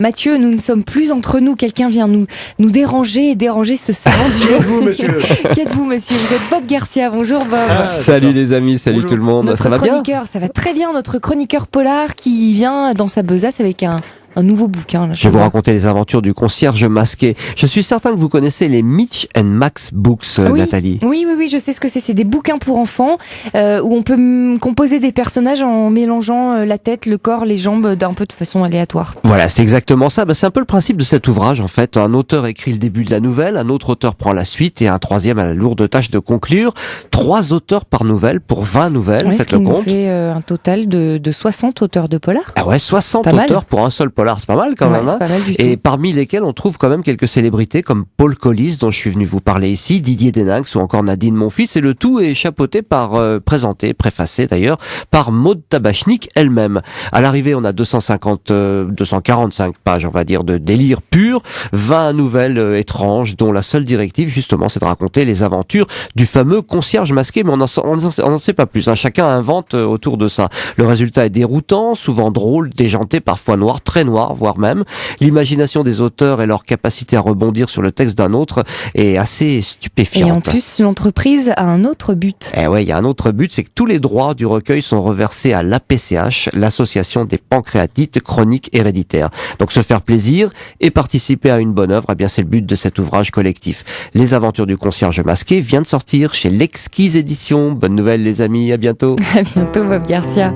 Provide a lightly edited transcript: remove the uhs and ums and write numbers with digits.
Mathieu, nous ne sommes plus entre nous. Quelqu'un vient nous déranger et déranger ce savant duo. Qui êtes-vous, monsieur? Qui êtes-vous, monsieur? Vous êtes Bob Garcia. Bonjour, Bob. Salut les amis, salut Bonjour. tout le monde. Notre Ça va bien? chroniqueur, ça va très bien. Notre chroniqueur polar qui vient dans sa besace avec un nouveau bouquin. Là, Je vais vous raconter les aventures du concierge masqué. Je suis certain que vous connaissez les Mitch and Max Books, Oui. Nathalie. Oui, je sais ce que c'est. C'est des bouquins pour enfants où on peut composer des personnages en mélangeant la tête, le corps, les jambes d'un peu de façon aléatoire. Voilà, c'est exactement ça. C'est un peu le principe de cet ouvrage en fait. Un auteur écrit le début de la nouvelle, un autre auteur prend la suite et un troisième a la lourde tâche de conclure. 3 auteurs par nouvelle pour 20 nouvelles, Ouais, ce faites qui le nous compte. fait un total de 60 auteurs de polar. Ah ouais, 60 Pas mal. auteurs pour un seul polar, c'est pas mal quand Ouais, même. c'est pas mal du Et tout. parmi lesquels on trouve quand même quelques célébrités comme Paul Collis dont je suis venu vous parler ici, Didier Deninx ou encore Nadine Monfils, et le tout est chapeauté par, préfacé d'ailleurs, par Maud Tabachnik elle-même. À l'arrivée, on a 245 pages, on va dire, de délire pur, 20 nouvelles étranges dont la seule directive justement c'est de raconter les aventures du fameux concierge masqué, mais on n'en sait pas plus, hein. Chacun invente autour de ça. Le résultat est déroutant, souvent drôle, déjanté, parfois noir, très noir, voire même. L'imagination des auteurs et leur capacité à rebondir sur le texte d'un autre est assez stupéfiante. Et en plus, l'entreprise a un autre but. Eh ouais, il y a un autre but, c'est que tous les droits du recueil sont reversés à l'APCH, l'association des pancréatites chroniques héréditaires. Donc se faire plaisir et participer à une bonne œuvre, eh bien c'est le but de cet ouvrage collectif. Les aventures du concierge masqué vient de sortir chez l'Exquise Édition. Bonne nouvelle les amis, à bientôt. À bientôt, Bob Garcia.